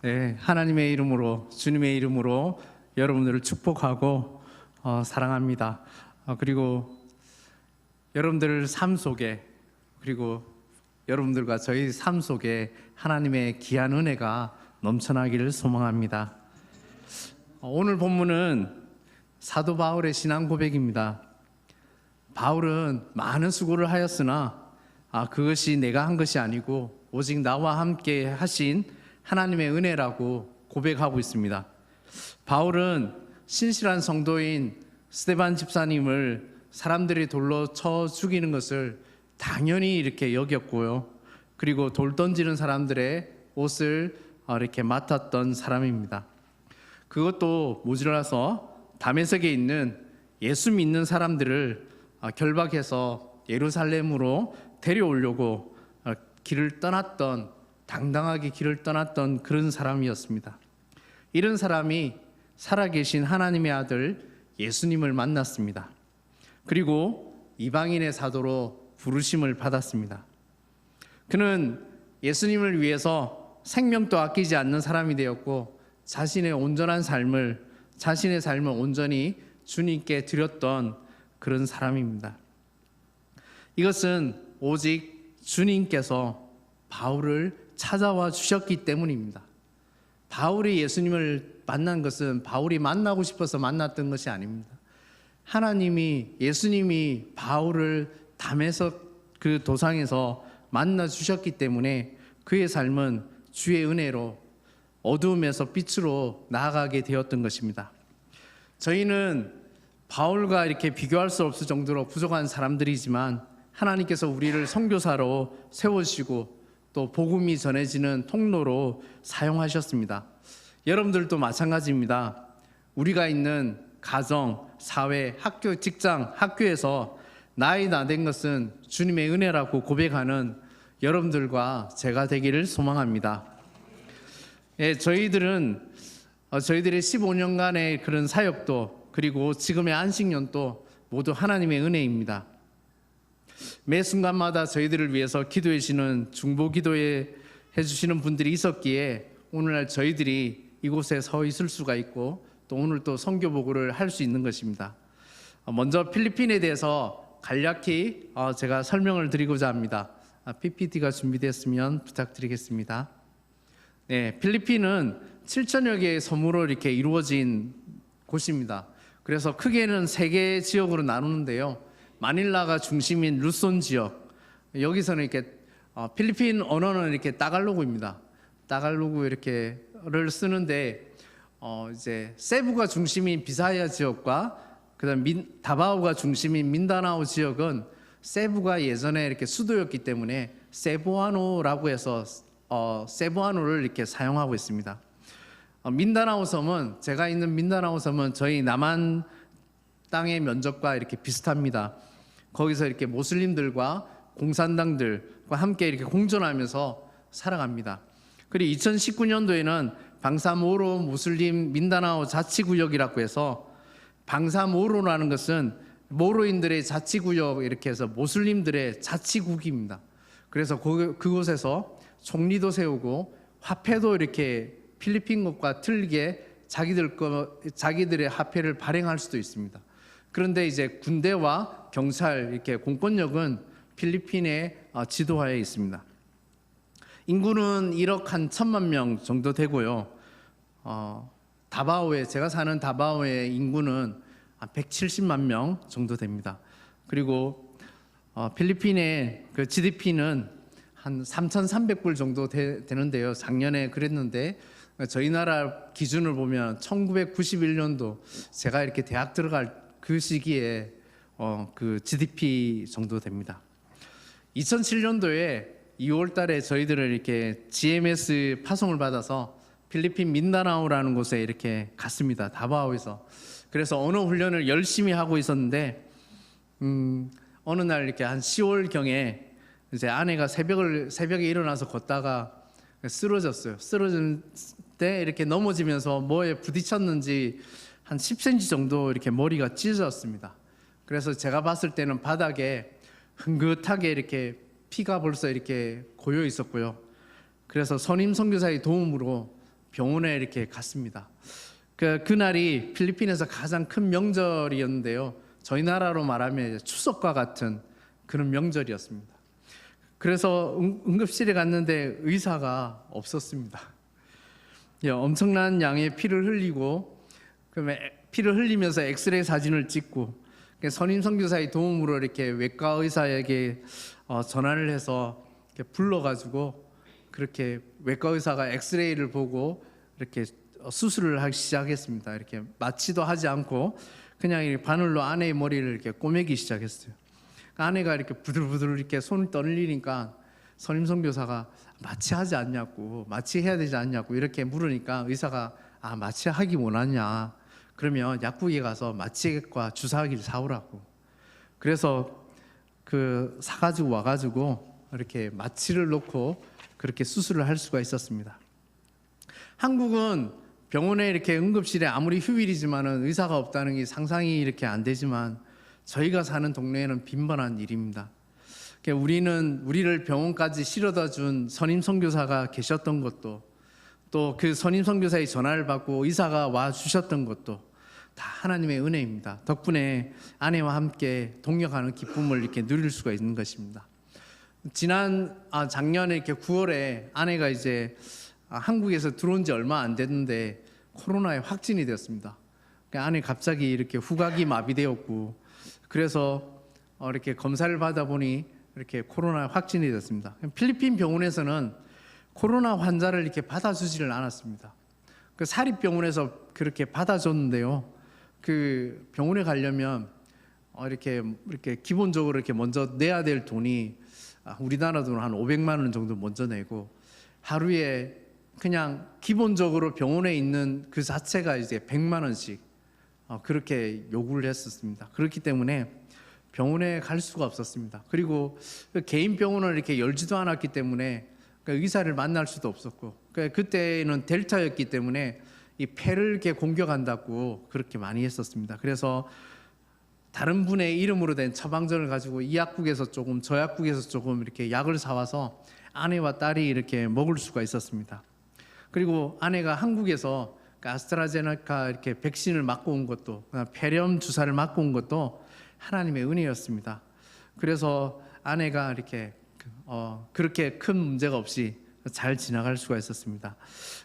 네, 하나님의 이름으로, 주님의 이름으로 여러분들을 축복하고 사랑합니다. 그리고 여러분들 삶 속에, 그리고 여러분들과 저희 삶 속에 하나님의 귀한 은혜가 넘쳐나기를 소망합니다. 오늘 본문은 사도 바울의 신앙 고백입니다. 바울은 많은 수고를 하였으나 그것이 내가 한 것이 아니고 오직 나와 함께 하신 하나님의 은혜라고 고백하고 있습니다. 바울은 신실한 성도인 스데반 집사님을 사람들이 돌로 쳐 죽이는 것을 당연히 이렇게 여겼고요. 그리고 돌 던지는 사람들의 옷을 이렇게 맡았던 사람입니다. 그것도 모자라서 다메섹에 있는 예수 믿는 사람들을 결박해서 예루살렘으로 데려오려고 길을 떠났던, 당당하게 길을 떠났던 그런 사람이었습니다. 이런 사람이 살아계신 하나님의 아들 예수님을 만났습니다. 그리고 이방인의 사도로 부르심을 받았습니다. 그는 예수님을 위해서 생명도 아끼지 않는 사람이 되었고 자신의 삶을 온전히 주님께 드렸던 그런 사람입니다. 이것은 오직 주님께서 바울을 찾아와 주셨기 때문입니다. 바울이 예수님을 만난 것은 바울이 만나고 싶어서 만났던 것이 아닙니다. 예수님이 바울을 담에석 그 도상에서 만나 주셨기 때문에 그의 삶은 주의 은혜로 어두움에서 빛으로 나아가게 되었던 것입니다. 저희는 바울과 이렇게 비교할 수 없을 정도로 부족한 사람들이지만 하나님께서 우리를 선교사로 세우시고 또 복음이 전해지는 통로로 사용하셨습니다. 여러분들도 마찬가지입니다. 우리가 있는 가정, 사회, 학교, 직장, 학교에서 나이 다 된 것은 주님의 은혜라고 고백하는 여러분들과 제가 되기를 소망합니다. 저희들의 15년간의 그런 사역도 그리고 지금의 안식년도 모두 하나님의 은혜입니다. 매 순간마다 저희들을 위해서 기도해 주시는 중보 기도해 주시는 분들이 있었기에 오늘날 저희들이 이곳에 서 있을 수가 있고 또 오늘 또 선교 보고를 할 수 있는 것입니다. 먼저 필리핀에 대해서 간략히 제가 설명을 드리고자 합니다. PPT가 준비됐으면 부탁드리겠습니다. 네, 필리핀은 7천여 개의 섬으로 이렇게 이루어진 곳입니다. 그래서 크게는 3개의 지역으로 나누는데요. 마닐라가 중심인 루손 지역, 여기서는 이렇게 필리핀 언어는 이렇게 따갈로그입니다. 따갈로그 이렇게를 쓰는데 이제 세부가 중심인 비사야 지역과 그다음 다바오가 중심인 민다나오 지역은 세부가 예전에 이렇게 수도였기 때문에 세보아노라고 해서 세보아노를 이렇게 사용하고 있습니다. 민다나오 섬은, 제가 있는 민다나오 섬은 저희 남한 땅의 면적과 이렇게 비슷합니다. 거기서 이렇게 모슬림들과 공산당들과 함께 이렇게 공존하면서 살아갑니다. 그리고 2019년도에는 방사모로 무슬림 민다나오 자치구역이라고 해서, 방사모로라는 것은 모로인들의 자치구역, 이렇게 해서 모슬림들의 자치국입니다. 그래서 그곳에서 총리도 세우고 화폐도 이렇게 필리핀 것과 틀리게 자기들의 화폐를 발행할 수도 있습니다. 그런데 이제 군대와 경찰, 이렇게 공권력은 필리핀의 지도하에 있습니다. 인구는 1억 한 1천만 명 정도 되고요. 제가 사는 다바오의 인구는 170만 명 정도 됩니다. 그리고 필리핀의 그 GDP는 한 3,300불 정도 되는데요. 작년에 그랬는데 저희 나라 기준을 보면 1991년도 제가 이렇게 대학 들어갈 그 시기에 그 GDP 정도 됩니다. 2007년도에 2월 달에 저희들을 이렇게 GMS 파송을 받아서 필리핀 민다나오라는 곳에 이렇게 갔습니다. 다바오에서. 그래서 언어 훈련을 열심히 하고 있었는데 어느 날 이렇게 한 10월 경에 이제 아내가 새벽에 일어나서 걷다가 쓰러졌어요. 쓰러진 때 이렇게 넘어지면서 뭐에 부딪혔는지 한 10cm 정도 이렇게 머리가 찢어졌습니다. 그래서 제가 봤을 때는 바닥에 흥긋하게 이렇게 피가 벌써 이렇게 고여 있었고요. 그래서 선임 선교사의 도움으로 병원에 이렇게 갔습니다. 그날이 필리핀에서 가장 큰 명절이었는데요. 저희 나라로 말하면 추석과 같은 그런 명절이었습니다. 그래서 응급실에 갔는데 의사가 없었습니다. 엄청난 양의 피를 흘리고, 피를 흘리면서 엑스레이 사진을 찍고, 선임 선교사의 도움으로 이렇게 외과 의사에게 전화를 해서 이렇게 불러가지고, 그렇게 외과 의사가 엑스레이를 보고 이렇게 수술을 하기 시작했습니다. 이렇게 마취도 하지 않고 그냥 이렇게 바늘로 아내의 머리를 이렇게 꼬매기 시작했어요. 아내가 이렇게 부들부들 이렇게 손을 떨리니까 선임 선교사가 마취하지 않냐고, 마취해야 되지 않냐고 이렇게 물으니까 의사가 마취하기 원하냐, 그러면 약국에 가서 마취액과 주사기를 사오라고. 그래서 사가지고 와가지고 이렇게 마취를 놓고 그렇게 수술을 할 수가 있었습니다. 한국은 병원에 이렇게 응급실에 아무리 휴일이지만은 의사가 없다는 게 상상이 이렇게 안 되지만 저희가 사는 동네에는 빈번한 일입니다. 우리를 병원까지 실어다 준 선임 선교사가 계셨던 것도, 또 그 선임 선교사의 전화를 받고 의사가 와 주셨던 것도 다 하나님의 은혜입니다. 덕분에 아내와 함께 동역하는 기쁨을 이렇게 누릴 수가 있는 것입니다. 작년에 이렇게 9월에 아내가 이제 한국에서 들어온 지 얼마 안 됐는데 코로나에 확진이 되었습니다. 아내 갑자기 이렇게 후각이 마비되었고, 그래서 이렇게 검사를 받아 보니 이렇게 코로나 확진이 됐습니다. 필리핀 병원에서는 코로나 환자를 이렇게 받아주지를 않았습니다. 사립병원에서 그렇게 받아줬는데요. 그 병원에 가려면 이렇게 기본적으로 이렇게 먼저 내야 될 돈이 우리나라 돈 한 500만 원 정도 먼저 내고, 하루에 그냥 기본적으로 병원에 있는 그 자체가 이제 100만 원씩 그렇게 요구를 했었습니다. 그렇기 때문에 병원에 갈 수가 없었습니다. 그리고 개인 병원을 이렇게 열지도 않았기 때문에 의사를 만날 수도 없었고, 그때는 델타였기 때문에 이 폐를 이렇게 공격한다고 그렇게 많이 했었습니다. 그래서 다른 분의 이름으로 된 처방전을 가지고 이 약국에서 조금 저 약국에서 조금 이렇게 약을 사와서 아내와 딸이 이렇게 먹을 수가 있었습니다. 그리고 아내가 한국에서 아스트라제네카 이렇게 백신을 맞고 온 것도, 폐렴 주사를 맞고 온 것도 하나님의 은혜였습니다. 그래서 아내가 이렇게 그렇게 큰 문제가 없이 잘 지나갈 수가 있었습니다.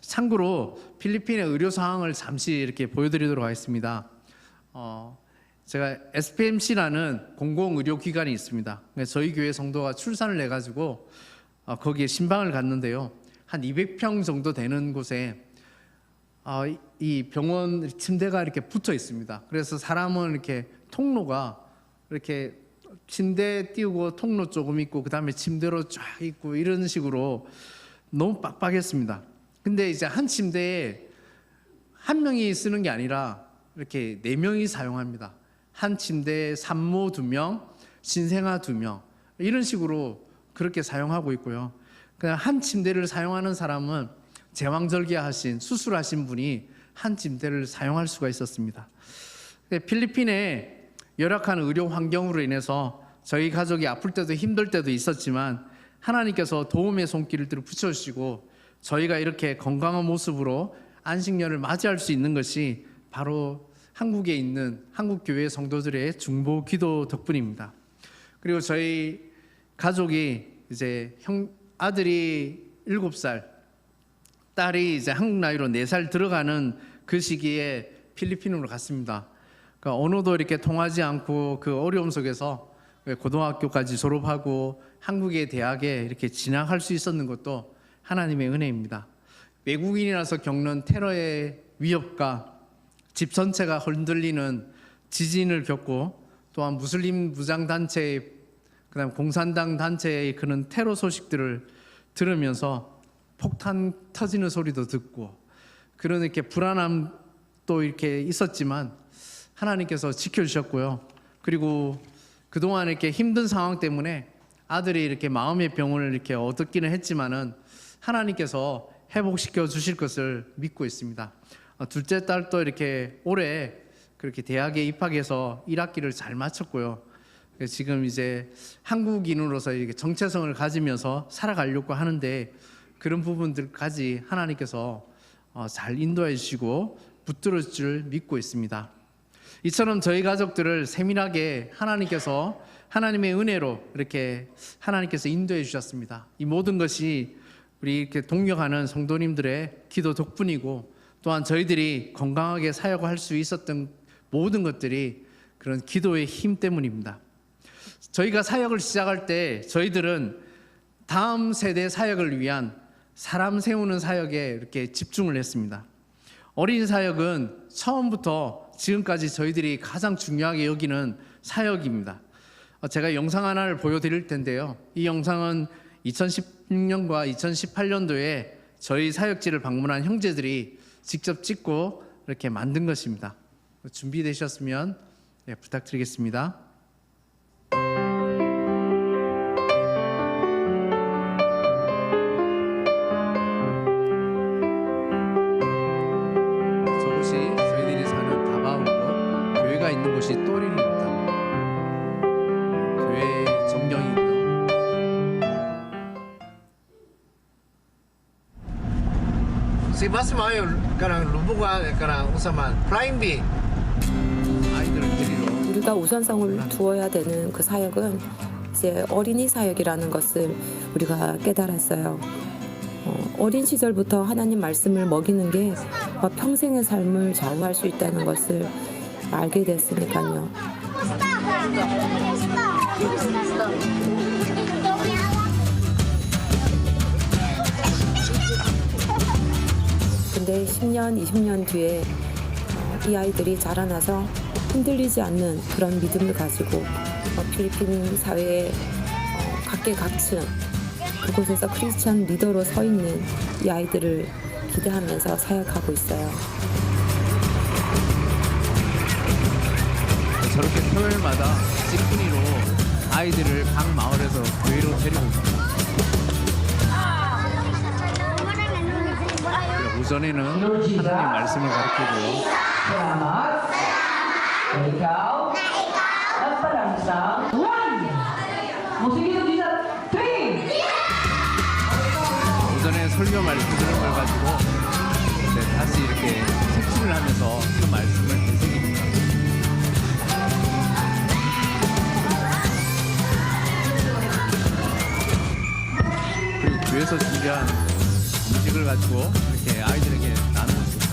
참고로 필리핀의 의료 상황을 잠시 이렇게 보여드리도록 하겠습니다. 제가 SPMC라는 공공의료기관이 있습니다. 저희 교회 성도가 출산을 해가지고 거기에 신방을 갔는데요. 한 200평 정도 되는 곳에 이 병원 침대가 이렇게 붙어 있습니다. 그래서 사람은 이렇게 통로가 이렇게 침대 띄우고 통로 조금 있고 그 다음에 침대로 쫙 있고 이런 식으로 너무 빡빡했습니다. 근데 이제 한 침대에 한 명이 쓰는 게 아니라 이렇게 4명이 사용합니다. 한 침대에 산모 2명, 신생아 2명 이런 식으로 그렇게 사용하고 있고요. 그냥 한 침대를 사용하는 사람은 제왕절개하신 수술하신 분이 한 침대를 사용할 수가 있었습니다. 필리핀의 열악한 의료 환경으로 인해서 저희 가족이 아플 때도 힘들 때도 있었지만 하나님께서 도움의 손길을 붙여주시고 저희가 이렇게 건강한 모습으로 안식년을 맞이할 수 있는 것이 바로 한국에 있는 한국교회 성도들의 중보 기도 덕분입니다. 그리고 저희 가족이 이제 아들이 7살, 딸이 이제 한국 나이로 4살 들어가는 그 시기에 필리핀으로 갔습니다. 그러니까 언어도 이렇게 통하지 않고 그 어려움 속에서 고등학교까지 졸업하고 한국의 대학에 이렇게 진학할 수 있었는 것도 하나님의 은혜입니다. 외국인이라서 겪는 테러의 위협과 집 전체가 흔들리는 지진을 겪고, 또한 무슬림 무장단체, 그다음 공산당 단체의 그런 테러 소식들을 들으면서 폭탄 터지는 소리도 듣고 그런 이렇게 불안함도 이렇게 있었지만 하나님께서 지켜주셨고요. 그리고 그동안 이렇게 힘든 상황 때문에 아들이 이렇게 마음의 병을 이렇게 얻기는 했지만은 하나님께서 회복시켜 주실 것을 믿고 있습니다. 둘째 딸도 이렇게 올해 그렇게 대학에 입학해서 1학기를 잘 마쳤고요. 지금 이제 한국인으로서 이렇게 정체성을 가지면서 살아가려고 하는데 그런 부분들까지 하나님께서 잘 인도해 주시고 붙들어 줄 믿고 있습니다. 이처럼 저희 가족들을 세밀하게 하나님께서 하나님의 은혜로 이렇게 하나님께서 인도해 주셨습니다. 이 모든 것이 우리 이렇게 동역하는 성도님들의 기도 덕분이고, 또한 저희들이 건강하게 사역할 수 있었던 모든 것들이 그런 기도의 힘 때문입니다. 저희가 사역을 시작할 때 저희들은 다음 세대 사역을 위한 사람 세우는 사역에 이렇게 집중을 했습니다. 어린 사역은 처음부터 지금까지 저희들이 가장 중요하게 여기는 사역입니다. 제가 영상 하나를 보여드릴 텐데요. 이 영상은 2016년과 2018년도에 저희 사역지를 방문한 형제들이 직접 찍고 이렇게 만든 것입니다. 준비되셨으면 부탁드리겠습니다. 저곳이 저희들이 사는 다바오고 교회가 있는 곳이 또린입니다. 교회 정령이고요. Si bas maayo kanang lubuga kanang usaman flying bee. 아이들을 데리러 우리가 우선성을 두어야 되는 그 사역은 이제 어린이 사역이라는 것을 우리가 깨달았어요. 어린 시절부터 하나님 말씀을 먹이는 게 평생의 삶을 좌우할 수 있다는 것을 알게 됐으니까요. 근데 10년, 20년 뒤에 이 아이들이 자라나서 흔들리지 않는 그런 믿음을 가지고 필리핀 사회의 각계각층 그곳에서 크리스찬 리더로 서 있는 이 아이들을 기대하면서 사역하고 있어요. 저렇게 토요일마다 찌푸니로 아이들을 각 마을에서 교회로 데리고 옵니다. 오전에는 하나님 말씀을 가르치고요. Ikaw at palangsang 1. Sige, dito 3. 오전에 설교 말씀을 가지고 다시 이렇게 색칠을 하면서 그 말씀을 되새깁니다. 그리고 교회에서 준비한 음식을 가지고 이렇게 아이들에게 나누고 있습니다.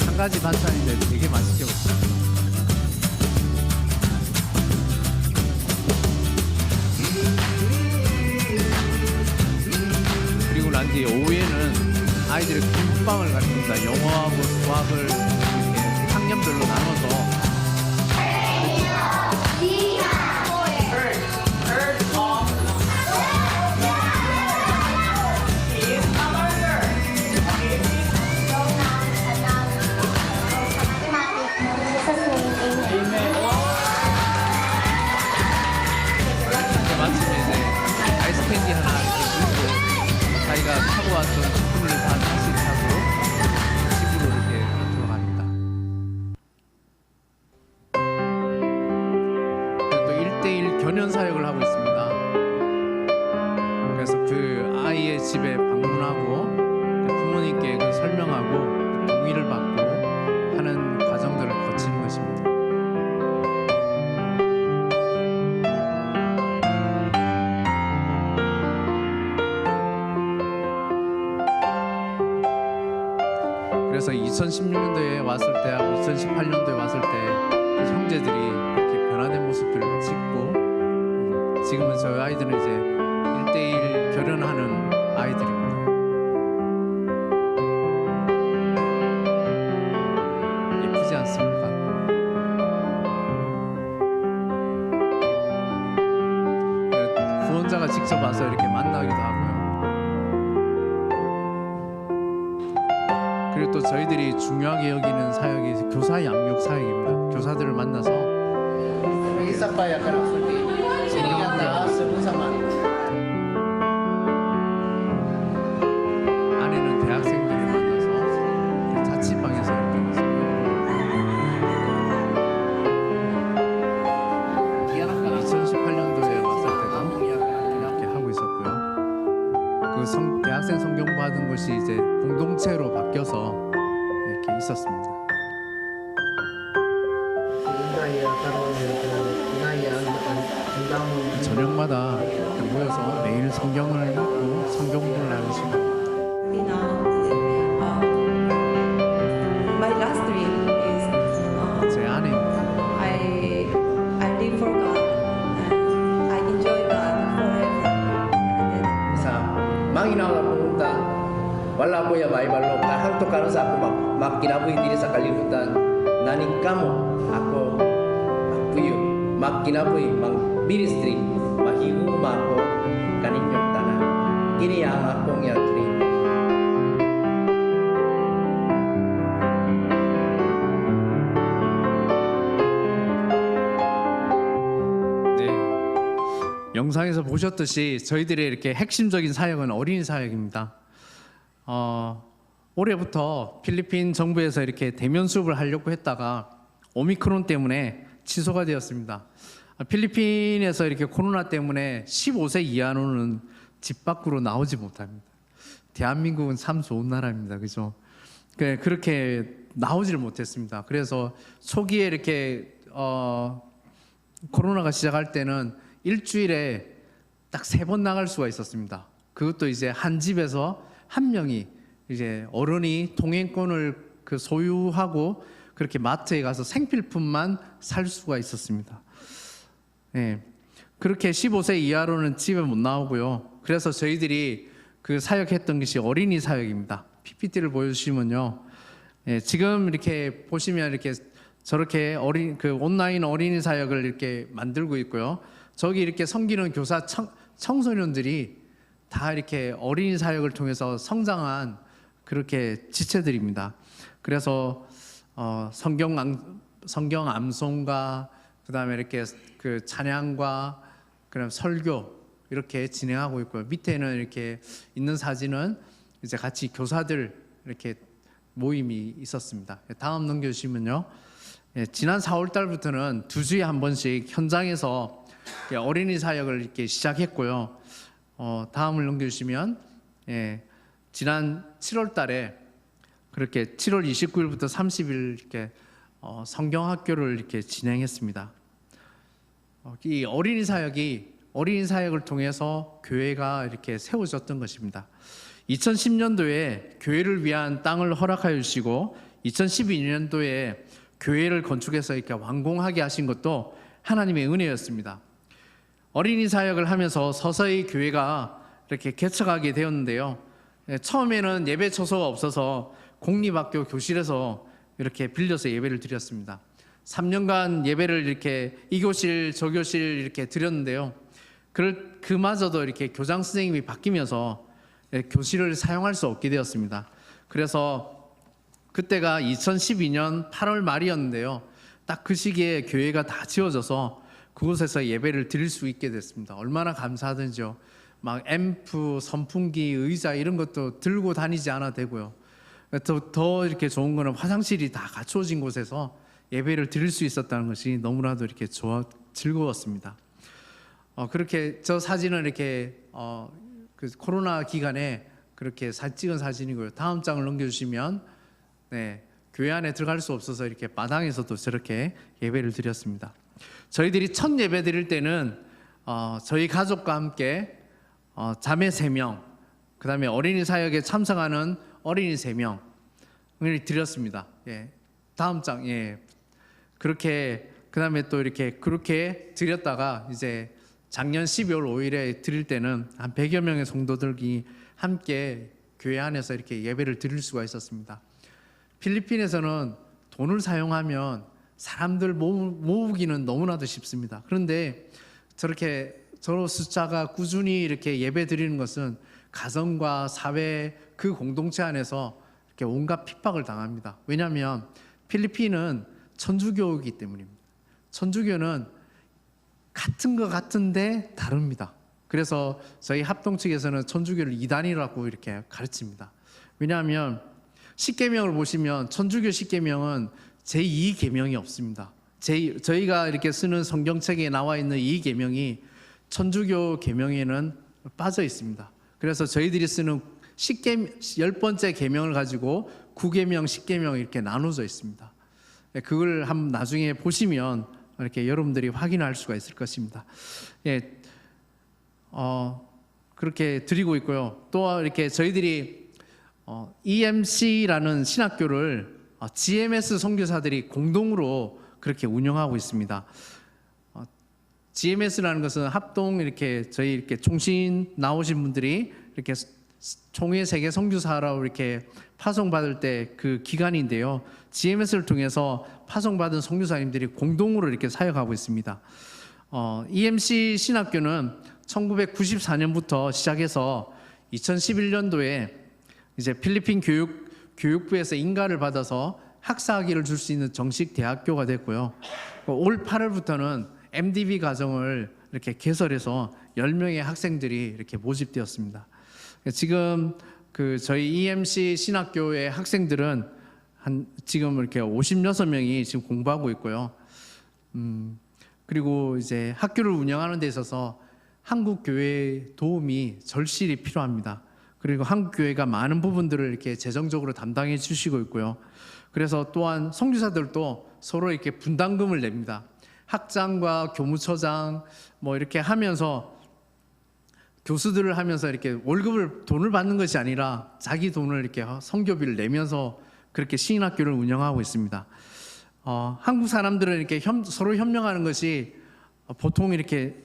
한 가지 반찬인데 되게 맛있게 먹습니다. 그리고 난 뒤에 오후에는 아이들의 공부방을 가르칩니다. 영어하고 수학을 이렇게 학년별로 나눠서 마침에 이제 아이스캔디 하나 이렇게 들고 자기가 타고 왔던 식품을 다 다시 타고 집으로 이렇게 돌아갑니다. 또 1대1 견연 사역을 하고 있습니다. 그래서 그 아이의 집에 방문하고 부모님께 그 설명하고 동의를 받고 하는 과정들을 거치는 것입니다. 그래서 2016년도에 왔을 때하고 2018년도에 왔을 때 형제들이 이렇게 변화된 모습들을 찍고, 지금은 저희 아이들은 이제 1대1 결연하는 아이들입니다. 예쁘지 않습니까? 구원자가 직접 와서 이렇게 만나기도 하고요. 그리고 또 저희들이 중요하게 여기는 사역이 교사 양육 사역입니다. 교사들을 만나서 Isa pa ya kanang sulti. Sinigang taas sa usaman. 아내는 대학생들을 만나서 자취방에서 이렇게 있어요. 2018년도에 왔을 때도 이렇게 하고 있었고요. 그 대학생 성경 받은 것이 이제 공동체로 바뀌어서 이렇게 있었습니다. 저녁마다 모여서 매일 성경을 읽고 성경 공부를 하는 시간. My last dream is 제 아내입니다. I live for God and I enjoy God forever. And then Sa manginaw na pumunta, wala ko ya Bible kahang to karon sa ako magkinabuhi diri sa kalibutan. Naning kamo ako magpuyo, magkinabuhi, mag ministry, mahigugma ako kaninyong tanan. Kini ang akong ya dream. 네, 영상에서 보셨듯이 저희들의 이렇게 핵심적인 사역은 어린이 사역입니다. 올해부터 필리핀 정부에서 이렇게 대면 수업을 하려고 했다가 오미크론 때문에 취소가 되었습니다. 필리핀에서 이렇게 코로나 때문에 15세 이하로는 집 밖으로 나오지 못합니다. 대한민국은 참 좋은 나라입니다. 그죠? 그렇게 나오지를 못했습니다. 그래서 초기에 이렇게 코로나가 시작할 때는 일주일에 딱 3번 나갈 수가 있었습니다. 그것도 이제 한 집에서 한 명이 이제 어른이 통행권을 소유하고 그렇게 마트에 가서 생필품만 살 수가 있었습니다. 예, 그렇게 15세 이하로는 집에 못 나오고요. 그래서 저희들이 그 사역했던 것이 어린이 사역입니다. PPT를 보여주시면요, 예, 지금 이렇게 보시면 이렇게 저렇게 온라인 어린이 사역을 이렇게 만들고 있고요. 저기 이렇게 섬기는 교사 청소년들이 다 이렇게 어린이 사역을 통해서 성장한 그렇게 지체들입니다. 그래서 성경 암송과 그다음에 이렇게 그 찬양과 그다음 설교 이렇게 진행하고 있고요. 밑에는 이렇게 있는 사진은 이제 같이 교사들 이렇게 모임이 있었습니다. 다음 넘겨주시면요. 예, 지난 4월 달부터는 2주에 한 번씩 현장에서 어린이 사역을 이렇게 시작했고요. 다음을 넘겨주시면, 예, 지난 7월 달에 그렇게 7월 29일부터 30일 이렇게 성경학교를 이렇게 진행했습니다. 이 어린이 사역을 통해서 교회가 이렇게 세워졌던 것입니다. 2010년도에 교회를 위한 땅을 허락하여 주시고 2012년도에 교회를 건축해서 이렇게 완공하게 하신 것도 하나님의 은혜였습니다. 어린이 사역을 하면서 서서히 교회가 이렇게 개척하게 되었는데요. 처음에는 예배 처소가 없어서 공립학교 교실에서 이렇게 빌려서 예배를 드렸습니다. 3년간 예배를 이렇게 이 교실 저 교실 이렇게 드렸는데요. 그마저도 이렇게 교장 선생님이 바뀌면서 교실을 사용할 수 없게 되었습니다. 그래서 그때가 2012년 8월 말이었는데요. 딱 그 시기에 교회가 다 지어져서 그곳에서 예배를 드릴 수 있게 됐습니다. 얼마나 감사하든지요. 막 앰프, 선풍기, 의자 이런 것도 들고 다니지 않아도 되고요. 더 이렇게 좋은 거는 화장실이 다 갖춰진 곳에서 예배를 드릴 수 있었다는 것이 너무나도 이렇게 즐거웠습니다. 그렇게 저 사진은 이렇게 그 코로나 기간에 그렇게 찍은 사진이고요. 다음 장을 넘겨주시면, 네, 교회 안에 들어갈 수 없어서 이렇게 마당에서도 저렇게 예배를 드렸습니다. 저희들이 첫 예배 드릴 때는 저희 가족과 함께 자매 3명, 그 다음에 어린이 사역에 참석하는 어린이 3명을 드렸습니다. 예, 다음 장, 예, 그렇게 그 다음에 또 이렇게 그렇게 드렸다가 이제 작년 12월 5일에 드릴 때는 한 100여 명의 성도들이 함께 교회 안에서 이렇게 예배를 드릴 수가 있었습니다. 필리핀에서는 돈을 사용하면 사람들 모으기는 너무나도 쉽습니다. 그런데 저 숫자가 꾸준히 이렇게 예배 드리는 것은 가정과 사회 그 공동체 안에서 이렇게 온갖 핍박을 당합니다. 왜냐하면 필리핀은 천주교이기 때문입니다. 천주교는 같은 것 같은데 다릅니다. 그래서 저희 합동 측에서는 천주교를 이단이라고 이렇게 가르칩니다. 왜냐하면 십계명을 보시면 천주교 십계명은 제2계명이 없습니다. 저희가 이렇게 쓰는 성경책에 나와 있는 이 계명이 천주교 계명에는 빠져 있습니다. 그래서 저희들이 쓰는 10번째 계명을 가지고 9계명, 10계명 이렇게 나눠져 있습니다. 그걸 한번 나중에 보시면 이렇게 여러분들이 확인할 수가 있을 것입니다. 예, 그렇게 드리고 있고요. 또 이렇게 저희들이 EMC라는 신학교를 GMS 선교사들이 공동으로 그렇게 운영하고 있습니다. GMS라는 것은 합동 이렇게 저희 이렇게 총신 나오신 분들이 이렇게 총회 세계 선교사라고 이렇게 파송받을 때 그 기간인데요. GMS를 통해서 파송받은 선교사님들이 공동으로 이렇게 사역하고 있습니다. EMC 신학교는 1994년부터 시작해서 2011년도에 이제 필리핀 교육부에서 인가를 받아서 학사학위를 줄 수 있는 정식 대학교가 됐고요. 올 8월부터는 MDB 과정을 이렇게 개설해서 10명의 학생들이 이렇게 모집되었습니다. 지금 그 저희 EMC 신학교의 학생들은 지금 이렇게 56명이 지금 공부하고 있고요. 그리고 이제 학교를 운영하는 데 있어서 한국 교회의 도움이 절실히 필요합니다. 그리고 한국 교회가 많은 부분들을 이렇게 재정적으로 담당해 주시고 있고요. 그래서 또한 선교사들도 서로 이렇게 분담금을 냅니다. 학장과 교무처장 뭐 이렇게 하면서 교수들을 하면서 이렇게 월급을 돈을 받는 것이 아니라 자기 돈을 이렇게 선교비를 내면서 그렇게 신학교를 운영하고 있습니다. 한국 사람들은 이렇게 서로 협력하는 것이 보통 이렇게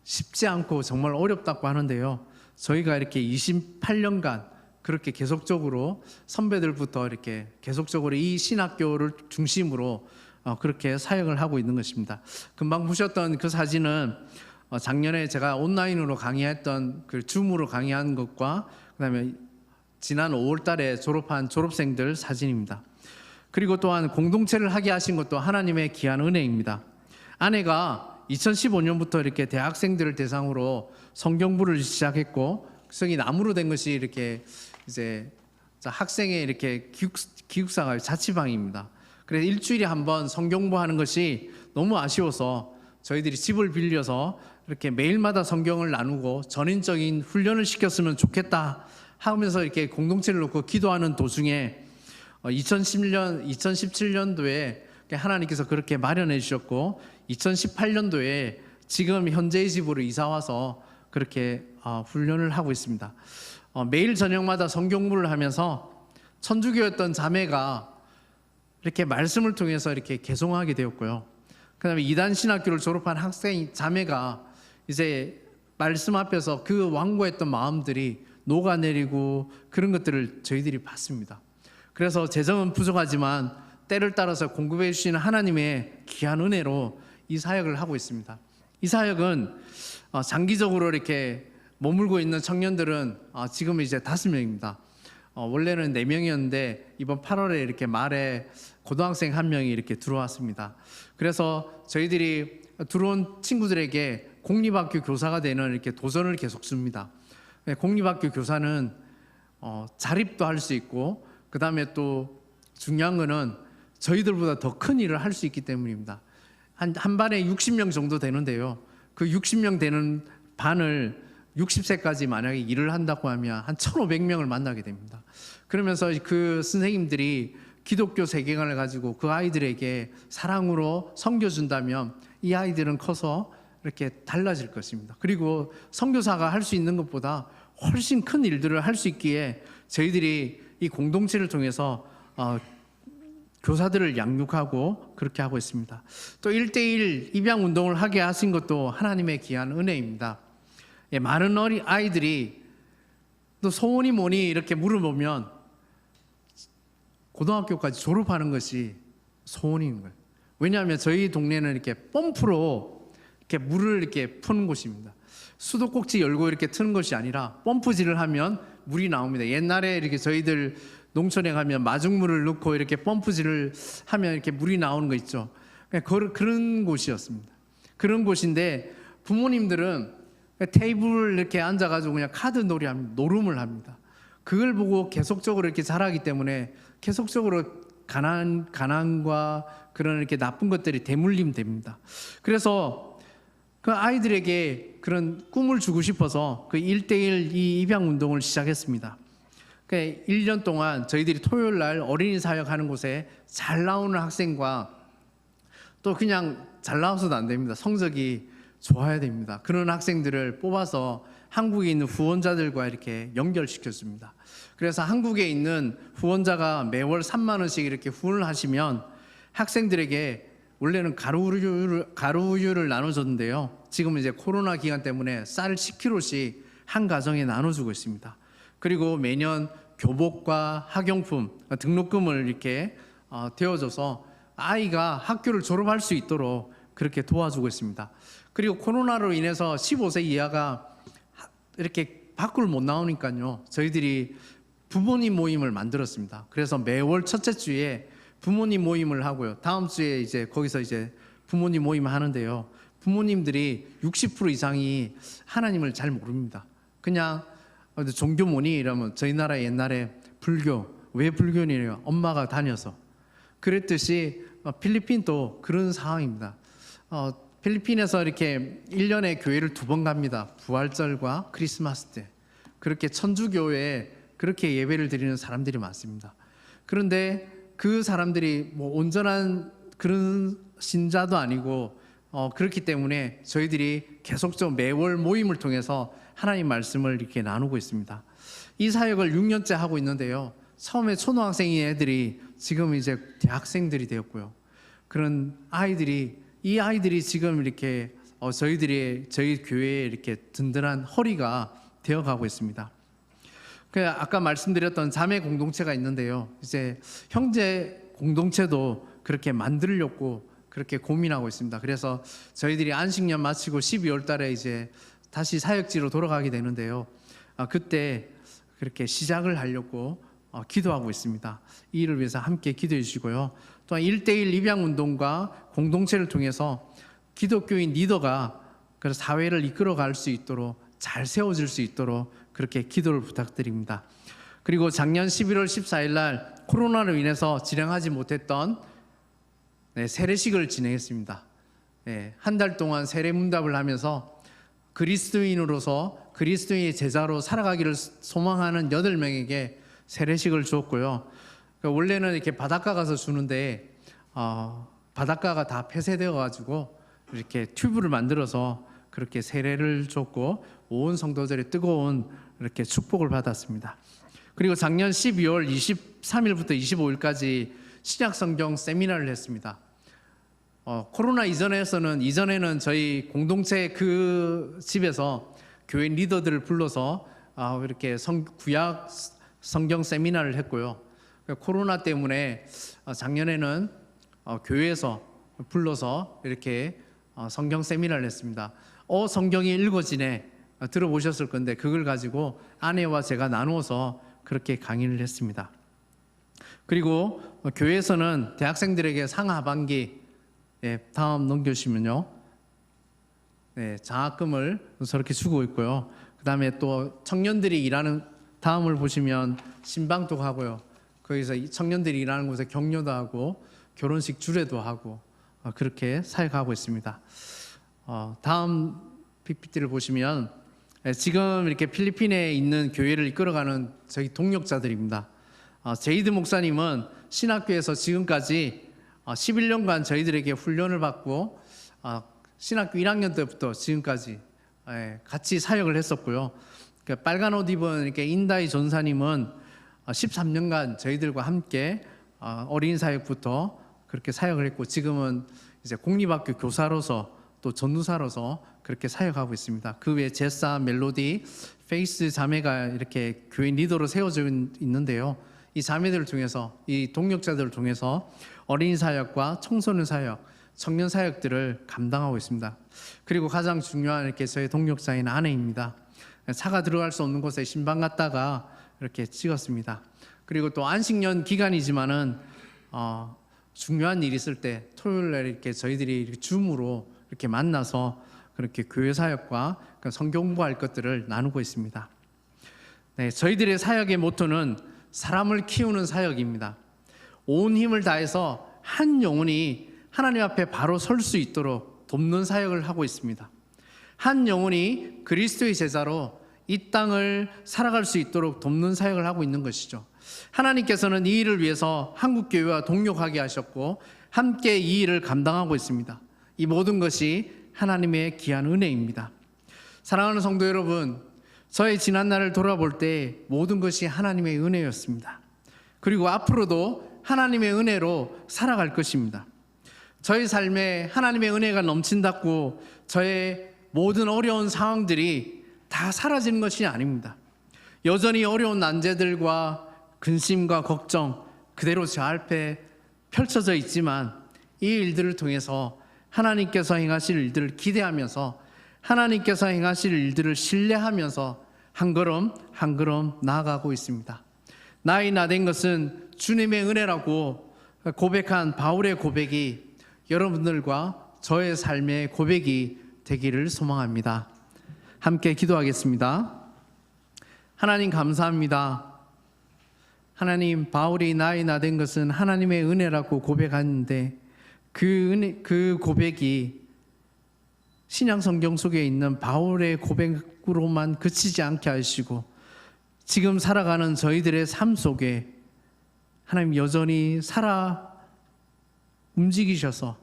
쉽지 않고 정말 어렵다고 하는데요. 저희가 이렇게 28년간 그렇게 계속적으로 선배들부터 이렇게 계속적으로 이 신학교를 중심으로 그렇게 사역을 하고 있는 것입니다. 금방 보셨던 그 사진은 작년에 제가 온라인으로 강의했던 그 줌으로 강의한 것과 그다음에 지난 5월 달에 졸업한 졸업생들 사진입니다. 그리고 또한 공동체를 하게 하신 것도 하나님의 귀한 은혜입니다. 아내가 2015년부터 이렇게 대학생들을 대상으로 성경부를 시작했고, 성이 나무로 된 것이 이렇게 이제 학생의 이렇게 기숙사가 자취방입니다. 그래서 일주일에 한 번 성경부 하는 것이 너무 아쉬워서 저희들이 집을 빌려서 이렇게 매일마다 성경을 나누고 전인적인 훈련을 시켰으면 좋겠다 하면서 이렇게 공동체를 놓고 기도하는 도중에 2017년도에 하나님께서 그렇게 마련해 주셨고 2018년도에 지금 현재의 집으로 이사 와서 그렇게 훈련을 하고 있습니다. 매일 저녁마다 성경부를 하면서 천주교였던 자매가 이렇게 말씀을 통해서 이렇게 개송하게 되었고요. 그다음에 이단 신학교를 졸업한 학생 자매가 이제 말씀 앞에서 그 완고했던 마음들이 녹아내리고 그런 것들을 저희들이 봤습니다. 그래서 재정은 부족하지만 때를 따라서 공급해 주시는 하나님의 귀한 은혜로 이 사역을 하고 있습니다. 이 사역은 장기적으로 이렇게 머물고 있는 청년들은 지금 이제 5명입니다. 원래는 4명이었는데 이번 8월에 이렇게 말에 고등학생 1명이 이렇게 들어왔습니다. 그래서 저희들이 들어온 친구들에게 공립학교 교사가 되는 이렇게 도전을 계속 줍니다. 공립학교 교사는 자립도 할 수 있고 그 다음에 또 중요한 거는 저희들보다 더 큰 일을 할 수 있기 때문입니다. 한 반에 60명 정도 되는데요. 그 60명 되는 반을 60세까지 만약에 일을 한다고 하면 한 1,500명을 만나게 됩니다. 그러면서 그 선생님들이 기독교 세계관을 가지고 그 아이들에게 사랑으로 섬겨준다면 이 아이들은 커서 이렇게 달라질 것입니다. 그리고 선교사가 할 수 있는 것보다 훨씬 큰 일들을 할 수 있기에 저희들이 이 공동체를 통해서 교사들을 양육하고 그렇게 하고 있습니다. 또 1:1 입양 운동을 하게 하신 것도 하나님의 귀한 은혜입니다. 많은 아이들이 또 소원이 뭐니 이렇게 물어보면 고등학교까지 졸업하는 것이 소원인 거예요. 왜냐하면 저희 동네는 이렇게 펌프로 이렇게 물을 이렇게 푸는 곳입니다. 수도꼭지 열고 이렇게 트는 것이 아니라 펌프질을 하면 물이 나옵니다. 옛날에 이렇게 저희들 농촌에 가면 마중물을 넣고 이렇게 펌프질을 하면 이렇게 물이 나오는 거 있죠. 그런 곳이었습니다. 그런 곳인데 부모님들은 테이블을 이렇게 앉아가지고 그냥 카드 놀이합니다. 노름을 합니다. 그걸 보고 계속적으로 이렇게 자라기 때문에 계속적으로 가난과 그런 이렇게 나쁜 것들이 대물림 됩니다. 그래서 그 아이들에게 그런 꿈을 주고 싶어서 그 1:1 이 입양 운동을 시작했습니다. 그러니까 1년 동안 저희들이 토요일 날 어린이 사역하는 곳에 잘 나오는 학생과 또 그냥 잘 나와서도 안 됩니다. 성적이 좋아야 됩니다. 그런 학생들을 뽑아서 한국에 있는 후원자들과 이렇게 연결시켜 줍니다. 그래서 한국에 있는 후원자가 매월 3만 원씩 이렇게 후원을 하시면 학생들에게 원래는 가루우유를 나눠줬는데요. 지금은 이제 코로나 기간 때문에 쌀 10kg씩 한 가정에 나눠주고 있습니다. 그리고 매년 교복과 학용품, 등록금을 이렇게 되어줘서 아이가 학교를 졸업할 수 있도록 그렇게 도와주고 있습니다. 그리고 코로나로 인해서 15세 이하가 이렇게 밖을 못 나오니까요. 저희들이 부모님 모임을 만들었습니다. 그래서 매월 첫째 주에 부모님 모임을 하고요. 다음 주에 이제 거기서 이제 부모님 모임을 하는데요. 부모님들이 60% 이상이 하나님을 잘 모릅니다. 그냥 종교 뭐니 이러면 저희 나라 옛날에 불교, 왜 불교니래요? 엄마가 다녀서. 그랬듯이 필리핀도 그런 상황입니다. 필리핀에서 이렇게 1년에 교회를 2번 갑니다. 부활절과 크리스마스 때. 그렇게 천주교회에 그렇게 예배를 드리는 사람들이 많습니다. 그런데 그 사람들이 뭐 온전한 그런 신자도 아니고 그렇기 때문에 저희들이 계속적으로 매월 모임을 통해서 하나님 말씀을 이렇게 나누고 있습니다. 이 사역을 6년째 하고 있는데요. 처음에 초등학생인 애들이 지금 이제 대학생들이 되었고요. 그런 아이들이 이 아이들이 지금 이렇게 저희 교회에 이렇게 든든한 허리가 되어가고 있습니다. 아까 말씀드렸던 자매 공동체가 있는데요. 이제 형제 공동체도 그렇게 만들려고 그렇게 고민하고 있습니다. 그래서 저희들이 안식년 마치고 12월 달에 이제 다시 사역지로 돌아가게 되는데요. 그때 그렇게 시작을 하려고 기도하고 있습니다. 이 일을 위해서 함께 기도해 주시고요. 또한 1대1 입양운동과 공동체를 통해서 기독교인 리더가 그 사회를 이끌어갈 수 있도록 잘 세워질 수 있도록 그렇게 기도를 부탁드립니다. 그리고 작년 11월 14일 날 코로나로 인해서 진행하지 못했던 세례식을 진행했습니다. 한 달 동안 세례문답을 하면서 그리스도인으로서 그리스도인의 제자로 살아가기를 소망하는 8명에게 세례식을 주었고요. 원래는 이렇게 바닷가 가서 주는데 바닷가가 다 폐쇄되어 가지고 이렇게 튜브를 만들어서 그렇게 세례를 줬고 온 성도들의 뜨거운 이렇게 축복을 받았습니다. 그리고 작년 12월 23일부터 25일까지 신약 성경 세미나를 했습니다. 코로나 이전에는 저희 공동체 그 집에서 교회 리더들을 불러서 이렇게 구약 성경 세미나를 했고요. 코로나 때문에 작년에는 교회에서 불러서 이렇게 성경 세미나를 했습니다. 성경이 읽어지네 들어보셨을 건데 그걸 가지고 아내와 제가 나누어서 그렇게 강의를 했습니다. 그리고 교회에서는 대학생들에게 상하반기 다음 넘겨주시면요. 장학금을 저렇게 주고 있고요. 그 다음에 또 청년들이 일하는 다음을 보시면 신방도 하고요. 거기서 청년들이 일하는 곳에 격려도 하고 결혼식 주례도 하고 그렇게 사역하고 있습니다. 다음 PPT를 보시면 지금 이렇게 필리핀에 있는 교회를 이끌어가는 저희 동력자들입니다. 제이드 목사님은 신학교에서 지금까지 11년간 저희들에게 훈련을 받고 신학교 1학년 때부터 지금까지 같이 사역을 했었고요. 빨간 옷 입은 이렇게 인다이 전사님은 13년간 저희들과 함께 어린이 사역부터 그렇게 사역을 했고 지금은 이제 공립학교 교사로서 또 전도사로서 그렇게 사역하고 있습니다. 그 외에 제사, 멜로디, 페이스 자매가 이렇게 교회 리더로 세워져 있는데요. 이 자매들을 통해서 이 동력자들을 통해서 어린이 사역과 청소년 사역, 청년 사역들을 감당하고 있습니다. 그리고 가장 중요한 이렇게 저희 동력자인 아내입니다. 차가 들어갈 수 없는 곳에 신방 갔다가 이렇게 찍었습니다. 그리고 또 안식년 기간이지만은 중요한 일이 있을 때 토요일 날 이렇게 저희들이 이렇게 줌으로 이렇게 만나서 그렇게 교회 사역과 성경 공부할 것들을 나누고 있습니다. 저희들의 사역의 모토는 사람을 키우는 사역입니다. 온 힘을 다해서 한 영혼이 하나님 앞에 바로 설 수 있도록 돕는 사역을 하고 있습니다. 한 영혼이 그리스도의 제자로 이 땅을 살아갈 수 있도록 돕는 사역을 하고 있는 것이죠. 하나님께서는 이 일을 위해서 한국교회와 동력하게 하셨고 함께 이 일을 감당하고 있습니다. 이 모든 것이 하나님의 귀한 은혜입니다. 사랑하는 성도 여러분, 저의 지난날을 돌아볼 때 모든 것이 하나님의 은혜였습니다. 그리고 앞으로도 하나님의 은혜로 살아갈 것입니다. 저의 삶에 하나님의 은혜가 넘친다고 저의 모든 어려운 상황들이 다 사라지는 것이 아닙니다. 여전히 어려운 난제들과 근심과 걱정 그대로 저 앞에 펼쳐져 있지만 이 일들을 통해서 하나님께서 행하실 일들을 기대하면서 하나님께서 행하실 일들을 신뢰하면서 한 걸음 한 걸음 나아가고 있습니다. 나의 나 된 것은 주님의 은혜라고 고백한 바울의 고백이 여러분들과 저의 삶의 고백이 되기를 소망합니다. 함께 기도하겠습니다. 하나님 감사합니다. 하나님, 바울이 나의 나 된 것은 하나님의 은혜라고 고백하는데 그 고백이 신약 성경 속에 있는 바울의 고백으로만 그치지 않게 하시고 지금 살아가는 저희들의 삶 속에 하나님 여전히 살아 움직이셔서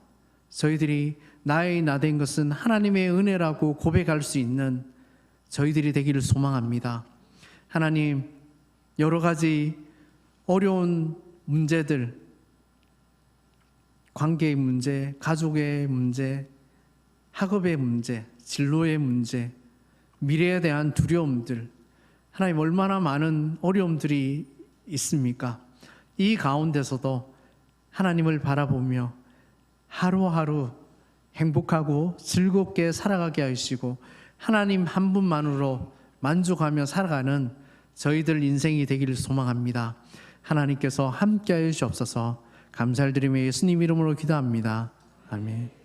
저희들이 나의 나 된 것은 하나님의 은혜라고 고백할 수 있는 저희들이 되기를 소망합니다. 하나님, 여러 가지 어려운 문제들, 관계의 문제, 가족의 문제, 학업의 문제, 진로의 문제, 미래에 대한 두려움들, 하나님 얼마나 많은 어려움들이 있습니까? 이 가운데서도 하나님을 바라보며 하루하루 행복하고 즐겁게 살아가게 하시고 하나님 한 분만으로 만족하며 살아가는 저희들 인생이 되기를 소망합니다. 하나님께서 함께하여 주옵소서. 감사를 드리며 예수님 이름으로 기도합니다. 아멘.